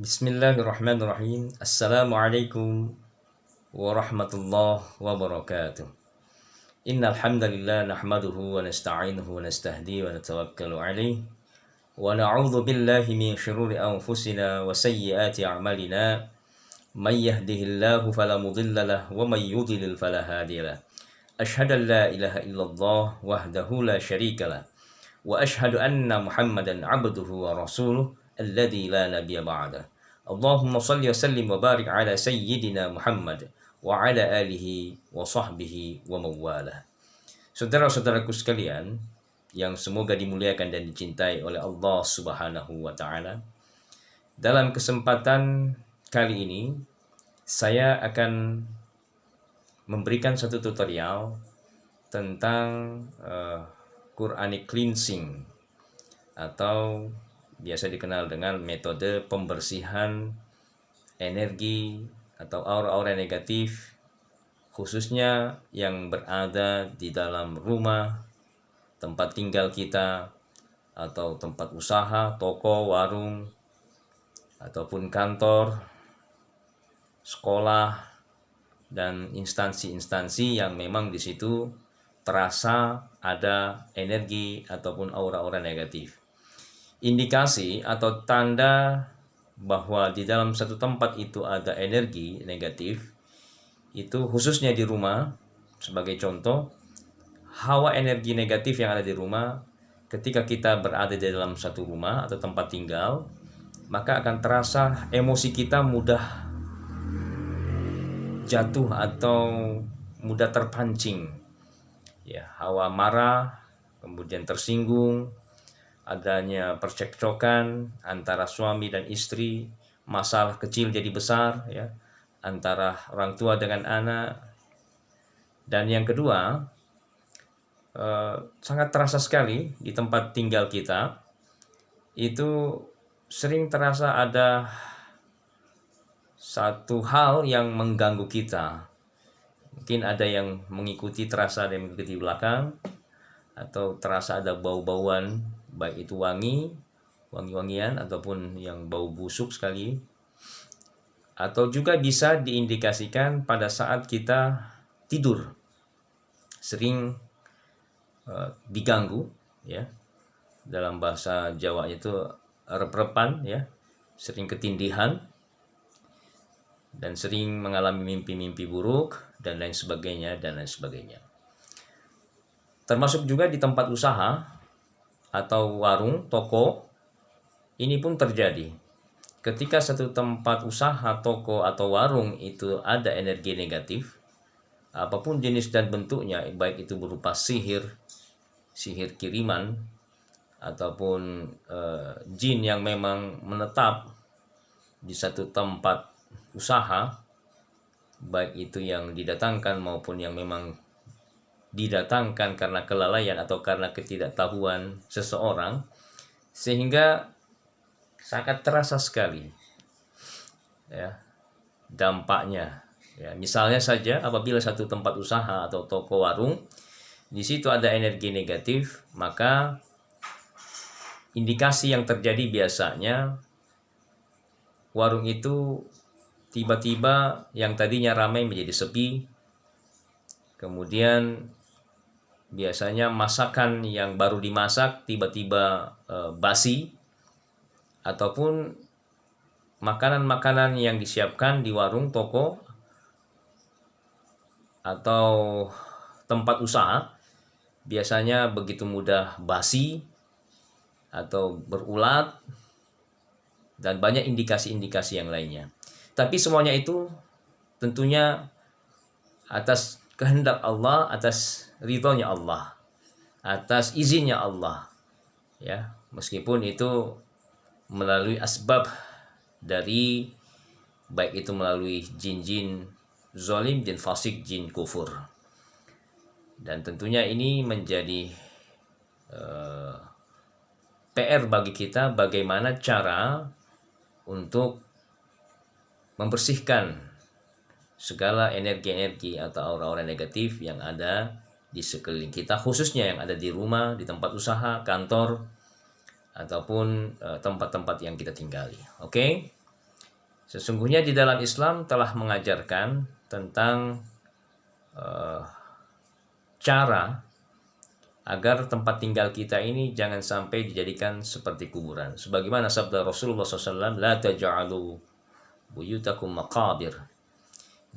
Bismillahirrahmanirrahim. Assalamualaikum warahmatullahi wabarakatuh. Innal hamdalillah nahmaduhu wa nasta'inuhu wa nastahdi wa natawakkalu alaihi wa na'udzu billahi min syururi anfusina wa sayyiati a'malina. May yahdihillahu fala mudilla lahu wa may yudlil fala hadiya lahu. Asyhadu an la ilaha illallah wahdahu la syarika lahu wa asyhadu anna Muhammadan 'abduhu wa rasuluh alladzi la nabiyya ba'da. Allahumma shalli wa sallim wa barik ala sayyidina Muhammad wa ala alihi wa sahbihi wa mawalah. Saudara-saudaraku sekalian yang semoga dimuliakan dan dicintai oleh Allah Subhanahu wa taala. Dalam kesempatan kali ini saya akan memberikan satu tutorial tentang Quranic cleansing atau biasa dikenal dengan metode pembersihan energi atau aura-aura negatif, khususnya yang berada di dalam rumah, tempat tinggal kita, atau tempat usaha, toko, warung, ataupun kantor, sekolah, dan instansi-instansi yang memang di situ terasa ada energi ataupun aura-aura negatif. Indikasi atau tanda bahwa di dalam satu tempat itu ada energi negatif, itu khususnya di rumah. Sebagai contoh, hawa energi negatif yang ada di rumah, ketika kita berada di dalam satu rumah atau tempat tinggal, maka akan terasa emosi kita mudah jatuh atau mudah terpancing. Ya, hawa marah, kemudian tersinggung, adanya percekcokan antara suami dan istri, masalah kecil jadi besar, ya, antara orang tua dengan anak. Dan yang kedua, sangat terasa sekali di tempat tinggal kita, itu sering terasa ada satu hal yang mengganggu kita. Mungkin ada yang mengikuti, terasa ada yang mengikuti belakang, atau terasa ada bau-bauan, baik itu wangi-wangian ataupun yang bau busuk sekali, atau juga bisa diindikasikan pada saat kita tidur sering diganggu, ya, dalam bahasa Jawa itu rep-repan, ya, sering ketindihan dan sering mengalami mimpi-mimpi buruk dan lain sebagainya dan lain sebagainya. Termasuk juga di tempat usaha atau warung, toko, ini pun terjadi. Ketika satu tempat usaha, toko, atau warung itu ada energi negatif, apapun jenis dan bentuknya, baik itu berupa sihir kiriman, ataupun jin yang memang menetap di satu tempat usaha, baik itu yang didatangkan maupun yang memang didatangkan karena kelalaian atau karena ketidaktahuan seseorang, sehingga sangat terasa sekali, ya, dampaknya. Ya, misalnya saja apabila satu tempat usaha atau toko warung di situ ada energi negatif, maka indikasi yang terjadi biasanya warung itu tiba-tiba yang tadinya ramai menjadi sepi. Kemudian biasanya masakan yang baru dimasak tiba-tiba basi, ataupun makanan-makanan yang disiapkan di warung, toko, atau tempat usaha biasanya begitu mudah basi atau berulat, dan banyak indikasi-indikasi yang lainnya. Tapi semuanya itu tentunya atas kehendak Allah, atas ridhonya Allah, atas izinnya Allah, ya, meskipun itu melalui asbab dari, baik itu melalui jin-jin zalim, jin fasik, jin kufur. Dan tentunya ini menjadi PR bagi kita, bagaimana cara untuk membersihkan segala energi-energi atau aura-aura negatif yang ada di sekeliling kita, khususnya yang ada di rumah, di tempat usaha, kantor, ataupun tempat-tempat yang kita tinggali. Oke? Sesungguhnya di dalam Islam telah mengajarkan tentang cara agar tempat tinggal kita ini jangan sampai dijadikan seperti kuburan. Sebagaimana sabda Rasulullah SAW, la taj'alu buyutakum maqabir.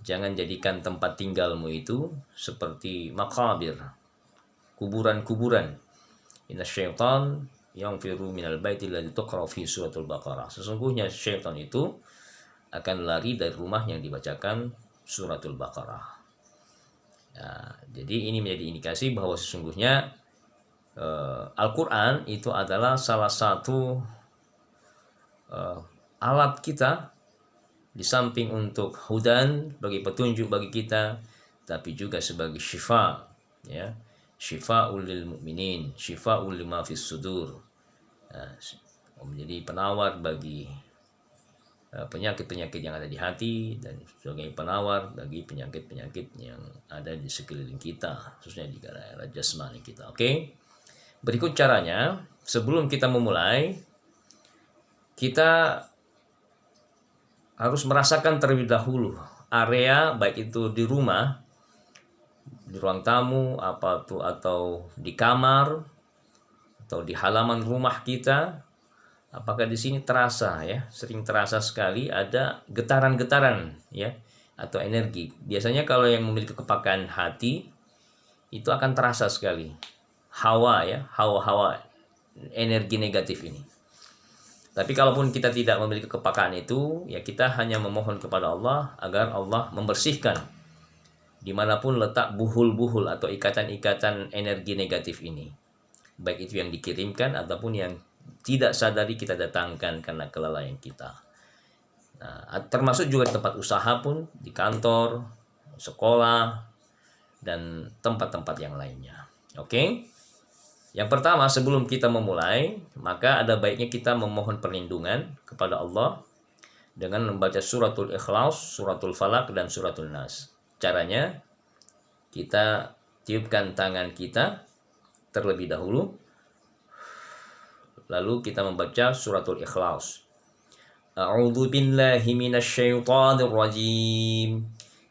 Jangan jadikan tempat tinggalmu itu seperti maqabir, kuburan-kuburan. Inna syaitan yanfiru minal baiti alladzi tuqra fi suratul Baqarah. Sesungguhnya syaitan itu akan lari dari rumah yang dibacakan suratul Baqarah. Ya, jadi ini menjadi indikasi bahwa sesungguhnya Al-Quran itu adalah salah satu alat kita, di samping untuk hudan, bagi petunjuk bagi kita, tapi juga sebagai syifa, ya, syifa'ul lil mu'minin, syifa'ul lima fis sudur, menjadi penawar bagi penyakit-penyakit yang ada di hati, dan sebagai penawar bagi penyakit-penyakit yang ada di sekeliling kita, khususnya di daerah jasmani kita. Oke. Berikut caranya, sebelum kita memulai, kita harus merasakan terlebih dahulu area, baik itu di rumah, di ruang tamu, atau di kamar, atau di halaman rumah kita. Apakah di sini terasa, ya, sering terasa sekali ada getaran-getaran, ya, atau energi. Biasanya kalau yang memiliki kepekaan hati itu akan terasa sekali hawa, ya, hawa energi negatif ini. Tapi kalaupun kita tidak memiliki kepekaan itu, ya kita hanya memohon kepada Allah agar Allah membersihkan dimanapun letak buhul-buhul atau ikatan-ikatan energi negatif ini, baik itu yang dikirimkan ataupun yang tidak sadari kita datangkan karena kelalaian kita. Nah, termasuk juga di tempat usaha pun, di kantor, sekolah, dan tempat-tempat yang lainnya. Oke? Yang pertama, sebelum kita memulai, maka ada baiknya kita memohon perlindungan kepada Allah dengan membaca suratul Ikhlas, suratul Falaq, dan suratul Nas. Caranya, kita tiupkan tangan kita terlebih dahulu, lalu kita membaca suratul Ikhlas. A'udzu billahi minasyaitonir rajim.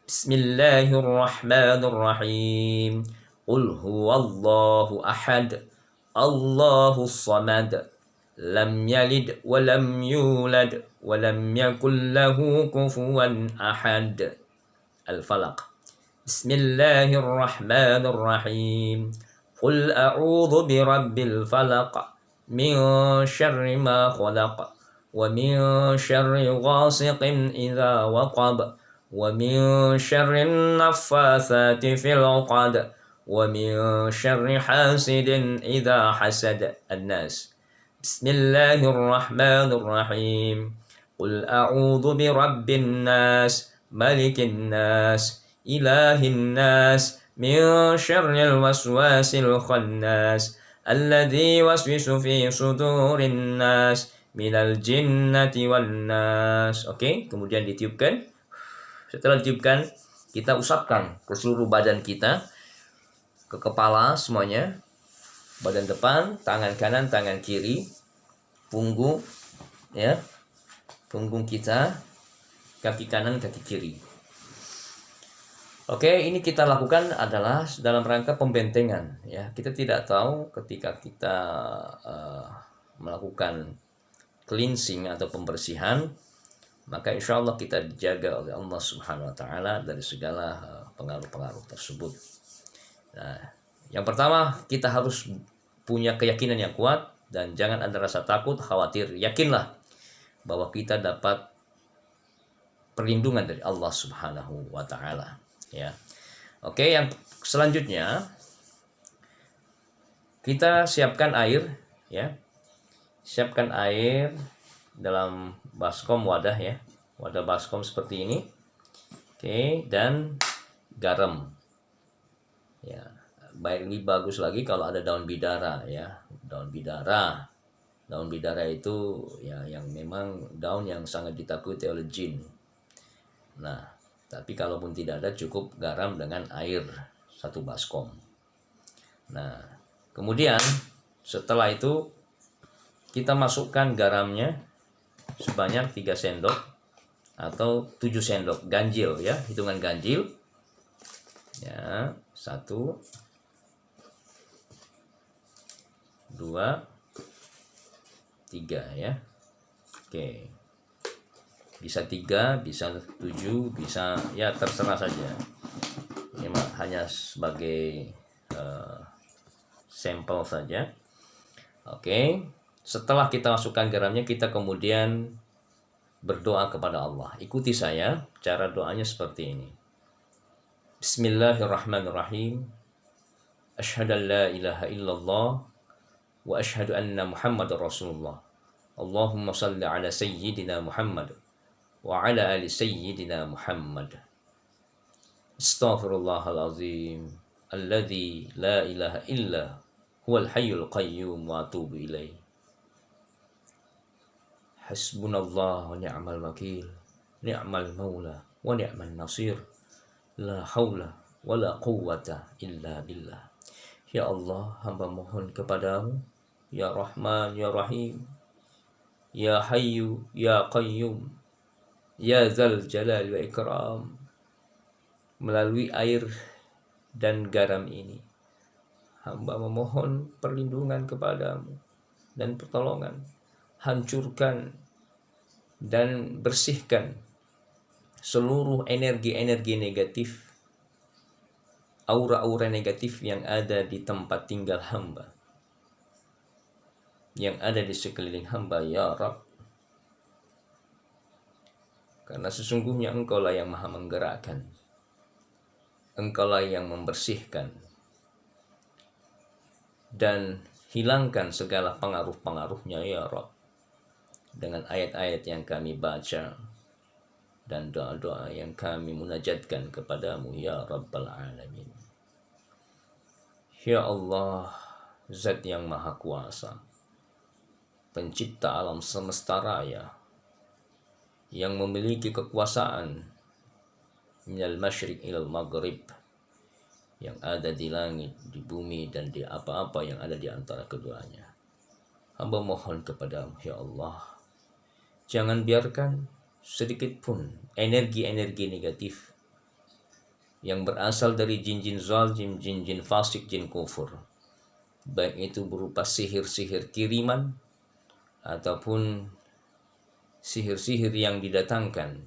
Bismillahirrahmanirrahim. Qul huwallahu ahad. Allahus samad. Lam yalid wa lam yulad wa lam yakul lahu kufuwan ahad. Al-Falaq. Bismillahirrahmanirrahim. Qul a'udzu birabbil falaq min syarri ma khalaq wa min syarri ghasiqin idza waqab wa min syarri naffatsati fil 'uqad wa min syarri hasidin idza hasad. An-Nas. Bismillahirrahmanirrahim. Qul a'udzu birabbin nas, malikin nas, ilahin nas, min syarril waswasil khannas, alladzi waswisu fi sudurin nas, minal jinnati wan nas. Oke, kemudian ditiupkan. Setelah ditiupkan, kita usapkan ke seluruh badan kita, ke kepala semuanya, badan depan, tangan kanan, tangan kiri, punggung, ya, punggung kita, kaki kanan, kaki kiri. Oke, ini kita lakukan adalah dalam rangka pembentengan, ya. Kita tidak tahu ketika kita melakukan cleansing atau pembersihan, maka insya Allah kita dijaga oleh Allah Subhanahu Wa Taala dari segala pengaruh-pengaruh tersebut. Nah, yang pertama, kita harus punya keyakinan yang kuat dan jangan ada rasa takut, khawatir. Yakinlah bahwa kita dapat perlindungan dari Allah Subhanahu Wa Taala. Ya, oke. Yang selanjutnya, kita siapkan air, ya, siapkan air dalam baskom, wadah, ya, wadah baskom seperti ini. Oke, dan garam. Ya, lebih bagus lagi kalau ada daun bidara, ya, daun bidara. Daun bidara itu, ya, yang memang daun yang sangat ditakuti oleh jin. Nah, tapi kalaupun tidak ada, cukup garam dengan air 1 baskom. Nah, kemudian setelah itu kita masukkan garamnya sebanyak 3 sendok atau 7 sendok ganjil ya, hitungan ganjil ya. 1 2 3 ya. Oke, bisa 3, bisa 7, bisa ya terserah saja. Ini hanya sebagai sampel saja. Oke, setelah kita masukkan garamnya, kita kemudian berdoa kepada Allah. Ikuti saya, cara doanya seperti ini. Bismillahirrahmanirrahim. Asyhadu an la ilaha illallah wa asyhadu anna Muhammadar Rasulullah. Allahumma salli ala sayyidina Muhammad wa ala ali sayyidina Muhammad. Astaghfirullahalazim alladzi la ilaha illa huwal hayyul qayyum wa atubu ilaih. Hasbunallah wa ni'mal wakil, ni'mal maula wa ni'mal nasir. La haula wa la quwwata illa billah. Ya Allah, hamba mohon kepadamu, ya Rahman, ya Rahim, ya Hayyu, ya Qayyum, ya Zal Jalal wa Ikram. Melalui air dan garam ini, hamba memohon perlindungan kepadamu dan pertolongan. Hancurkan dan bersihkan seluruh energi-energi negatif, aura-aura negatif yang ada di tempat tinggal hamba, yang ada di sekeliling hamba, ya Rabb. Karena sesungguhnya Engkaulah yang maha menggerakkan, Engkaulah yang membersihkan, dan hilangkan segala pengaruh-pengaruhnya, ya Rabb. Dengan ayat-ayat yang kami baca dan doa-doa yang kami munajatkan kepadamu, ya Rabbal Alamin. Ya Allah, Zat yang Maha Kuasa, pencipta alam semesta raya, yang memiliki kekuasaan minal masyriq ilal maghrib, yang ada di langit, di bumi, dan di apa-apa yang ada di antara keduanya. Hamba mohon kepadamu, ya Allah, jangan biarkan sedikit pun energi-energi negatif yang berasal dari jin-jin zalim, jin-jin fasik, jin kufur, baik itu berupa sihir-sihir kiriman ataupun sihir-sihir yang didatangkan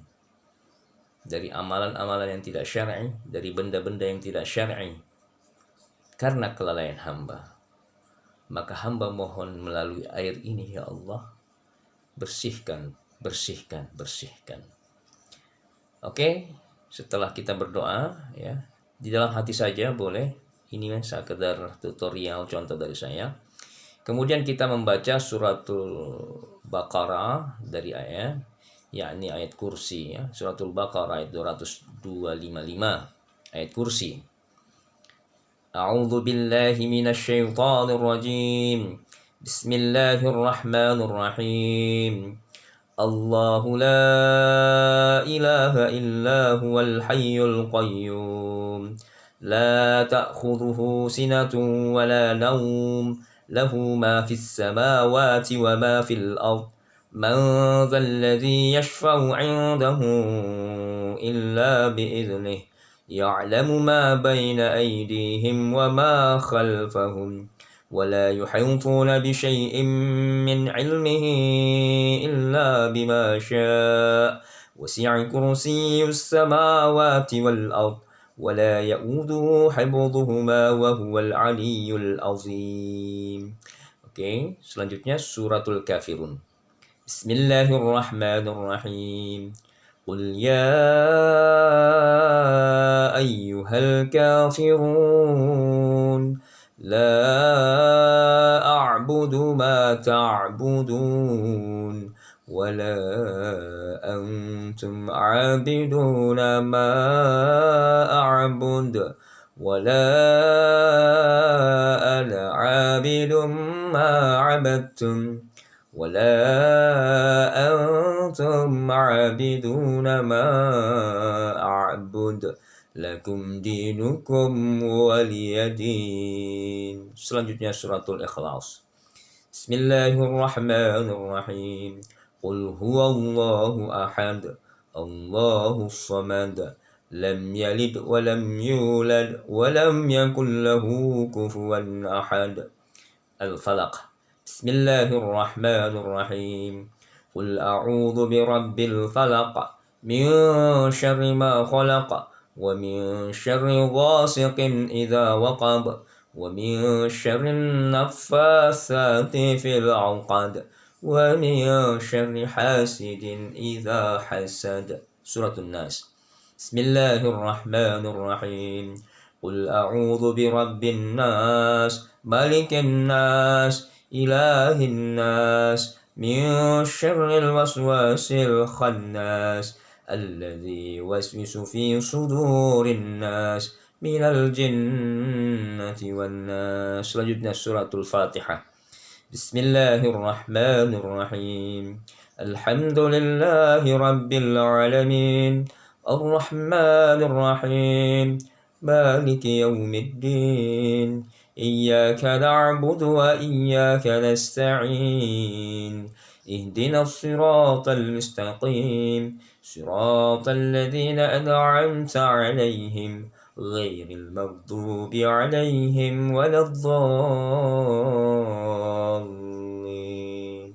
dari amalan-amalan yang tidak syar'i, dari benda-benda yang tidak syar'i, karena kelalaian hamba. Maka hamba mohon melalui air ini, ya Allah, bersihkan, bersihkan, bersihkan. Oke, setelah kita berdoa ya, di dalam hati saja boleh. Ini sekedar tutorial contoh dari saya. Kemudian kita membaca suratul Baqarah dari ayat, yakni ayat kursi ya. Suratul Baqarah ayat 255, ayat kursi. A'udzu billahi minasy syaithanir rajim. Bismillahirrahmanirrahim. Allahu la ilaha illa huwal hayyul qayyum. La ta'khudhuhu sinatun wa la nawm. Lahu ma fis samawati wa ma fil ard. Man dhal ladzi yashfa'u 'indahu illa bi'idhnihi. Ya'lamu ma bayna aydihim wa ma khalfahum. ولا يحيطون بشيء من علمه إلا بما شاء وسع كرسي السماوات والأرض ولا يؤوده حفظهما وهو العلي العظيم. Oke, selanjutnya suratul Kafirun. Bismillahirrahmanirrahim. Qul ya ayyuhal kafirun لا أعبد ما تعبدون ولا أنتم عابدون ما أعبد ولا أنا عابد ما عبدتم ولا أنتم عابدون ما أعبد Lakum dinukum waliyadin. Selanjutnya suratul Ikhlas. Bismillahirrahmanirrahim. Qul huwallahu ahad. Allahus samad. Lam yalid wa lam yulad wa lam yakul lahu kufuwan ahad. Al-Falaq. Bismillahirrahmanirrahim. Qul a'udzu birabbil falaq min syarri ma khalaq wa min syarri ghasiqin idza waqab wa min syarri naffatsati fil 'uqad wa min syarri hasidin idza hasad. Suratun Nas. Bismillahirrahmanirrahim. Qul a'udzu birabbin nas, malikin nas, ilahin nas, min syarril waswasil khannas, alladzi yuwaswisu fi sudurin nas, minal jinnati wan nas. Selanjutnya suratul Fatihah. Bismillahirrahmanirrahim. Alhamdulillahi rabbil alamin. Ar-Rahmanir Rahim. Maliki yaumiddin. Iyyaka na'budu wa iyyaka nasta'in. Ihdinas siratal mustaqim. Siratal ladzina an'amta 'alaihim ghairil maghdubi 'alaihim waladdallin.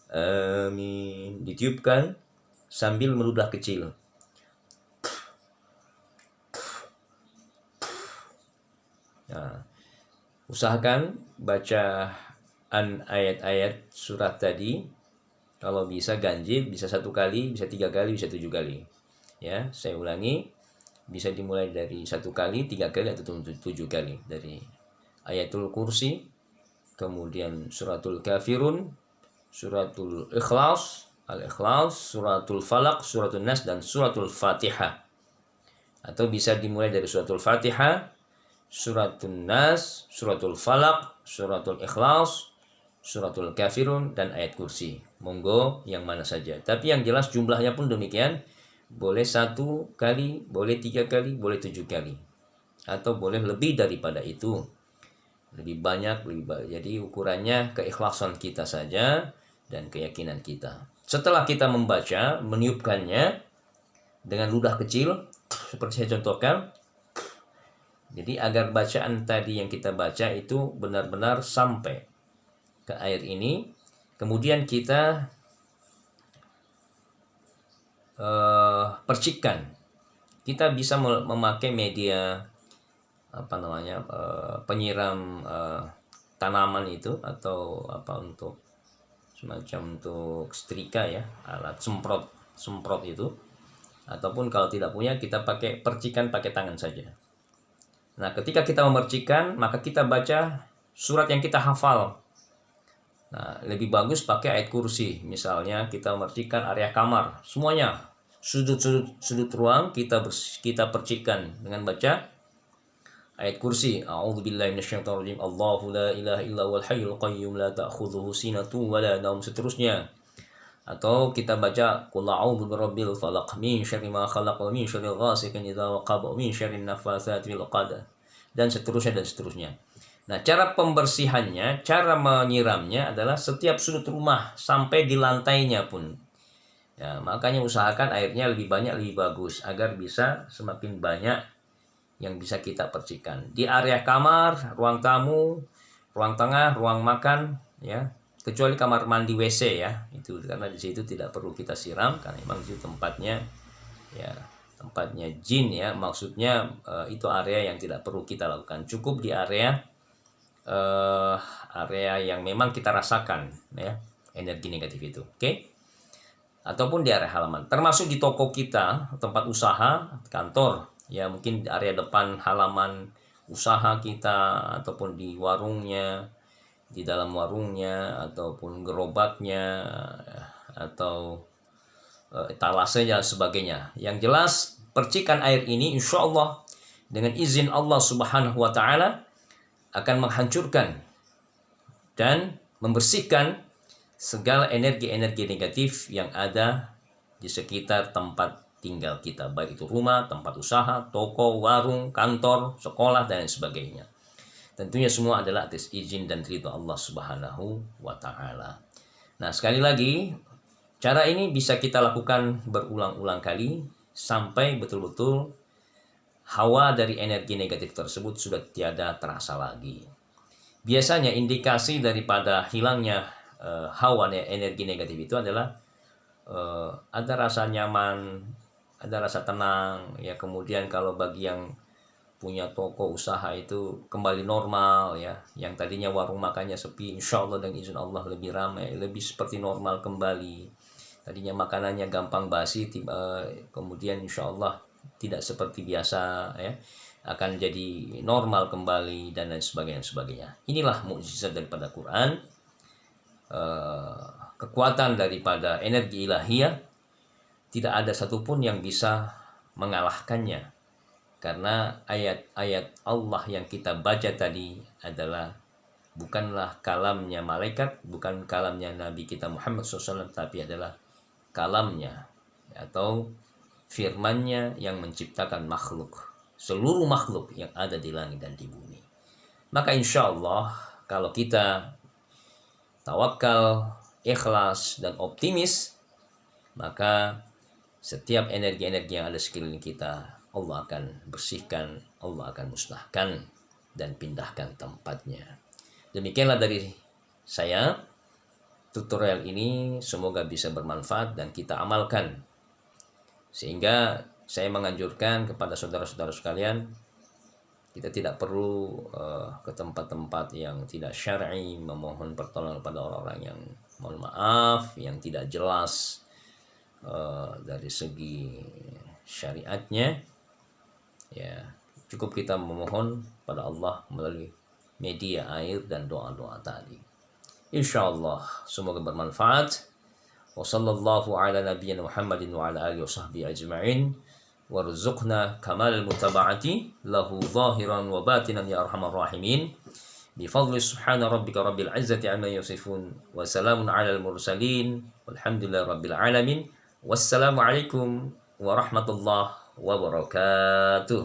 Amin. Ditiupkan sambil meludah kecil. Nah, usahakan bacaan ayat-ayat surat tadi, kalau bisa ganjil, bisa 1 kali, bisa 3 kali, bisa 7 kali. Ya, saya ulangi, bisa dimulai dari 1 kali, 3 kali, atau 7 kali. Dari ayatul kursi, kemudian suratul kafirun, suratul ikhlas, al-ikhlas, suratul falaq, suratul nas, dan suratul fatihah. Atau bisa dimulai dari suratul fatihah, suratul nas, suratul falaq, suratul ikhlas, suratul kafirun, dan ayat kursi. Monggo yang mana saja. Tapi yang jelas jumlahnya pun demikian. Boleh 1 kali, boleh 3 kali, boleh 7 kali. Atau boleh lebih daripada itu. Lebih banyak, lebih banyak. Jadi ukurannya keikhlasan kita saja dan keyakinan kita. Setelah kita membaca, meniupkannya dengan ludah kecil, seperti saya contohkan. Jadi agar bacaan tadi yang kita baca itu benar-benar sampai ke air ini. Kemudian kita percikkan. Kita bisa memakai media penyiram tanaman itu, atau untuk semacam untuk setrika ya, alat semprot itu. Ataupun kalau tidak punya, kita pakai percikan pakai tangan saja. Nah, ketika kita memercikan, maka kita baca surat yang kita hafal. Nah, lebih bagus pakai ayat kursi. Misalnya kita memercikan area kamar, semuanya sudut ruang kita percikan dengan baca ayat kursi. A'udzubillahi minasyaitonirrajim. Allahu la ilaha illa huwal hayyul qayyum la ta'khudhuhu sinatun wa la naum, seterusnya. Atau kita baca qul a'udzu birabbil falaq min syarri ma khalaq wa min syarri ghasiqin idza waqab wa min syarri naffatsati fil 'uqad, dan seterusnya. Nah, cara pembersihannya, cara menyiramnya adalah setiap sudut rumah sampai di lantainya pun. Ya, makanya usahakan airnya lebih banyak lebih bagus agar bisa semakin banyak yang bisa kita percikan. Di area kamar, ruang tamu, ruang tengah, ruang makan, ya. Kecuali kamar mandi WC ya, itu karena di situ tidak perlu kita siram karena memang itu tempatnya jin ya, maksudnya itu area yang tidak perlu kita lakukan. Cukup di area yang memang kita rasakan ya energi negatif itu. Oke? Ataupun di area halaman, termasuk di toko kita, tempat usaha, kantor ya, mungkin di area depan halaman usaha kita, ataupun di warungnya, di dalam warungnya, ataupun gerobaknya, atau etalase dan sebagainya. Yang jelas percikan air ini insya Allah dengan izin Allah Subhanahu wa Ta'ala akan menghancurkan dan membersihkan segala energi-energi negatif yang ada di sekitar tempat tinggal kita, baik itu rumah, tempat usaha, toko, warung, kantor, sekolah, dan sebagainya. Tentunya semua adalah atas izin dan ridha Allah Subhanahu wa Ta'ala. Nah, sekali lagi Cara ini bisa kita lakukan berulang-ulang kali sampai betul-betul hawa dari energi negatif tersebut sudah tiada terasa lagi. Biasanya indikasi daripada hilangnya hawa energi negatif itu adalah ada rasa nyaman, ada rasa tenang, ya. Kemudian kalau bagi yang punya toko usaha itu kembali normal, ya, yang tadinya warung makannya sepi, insya Allah dengan izin Allah lebih ramai, lebih seperti normal kembali. Tadinya makanannya gampang basi, kemudian insya Allah tidak seperti biasa, ya, akan jadi normal kembali, dan lain sebagainya. Inilah mukjizat daripada Quran, kekuatan daripada energi ilahiyah. Tidak ada satupun yang bisa mengalahkannya, karena ayat-ayat Allah yang kita baca tadi adalah bukanlah kalamnya malaikat, bukan kalamnya Nabi kita Muhammad SAW, tapi adalah kalamnya atau firmannya yang menciptakan makhluk, seluruh makhluk yang ada di langit dan di bumi. Maka insya Allah kalau kita tawakal, ikhlas, dan optimis, maka setiap energi-energi yang ada sekeliling kita Allah akan bersihkan, Allah akan musnahkan dan pindahkan tempatnya. Demikianlah dari saya tutorial ini, semoga bisa bermanfaat dan kita amalkan. Sehingga saya menganjurkan kepada saudara-saudara sekalian, kita tidak perlu ke tempat-tempat yang tidak syar'i memohon pertolongan kepada orang-orang yang, mohon maaf, yang tidak jelas dari segi syariatnya. Ya, cukup kita memohon pada Allah melalui media air dan doa-doa tadi. Insyaallah semoga bermanfaat. Wa sallallahu ala nabiyyina Muhammadin wa ala alihi washabbihi ajma'in. Warzuqna kamal mutaba'ati lahu zahiran wa batinan ya arhamar rahimin. Bi fadli subhana rabbika rabbil izzati amma yasifun wa salamun alal mursalin walhamdulillahi rabbil alamin. Wassalamu alaikum warahmatullahi wabarakatuh.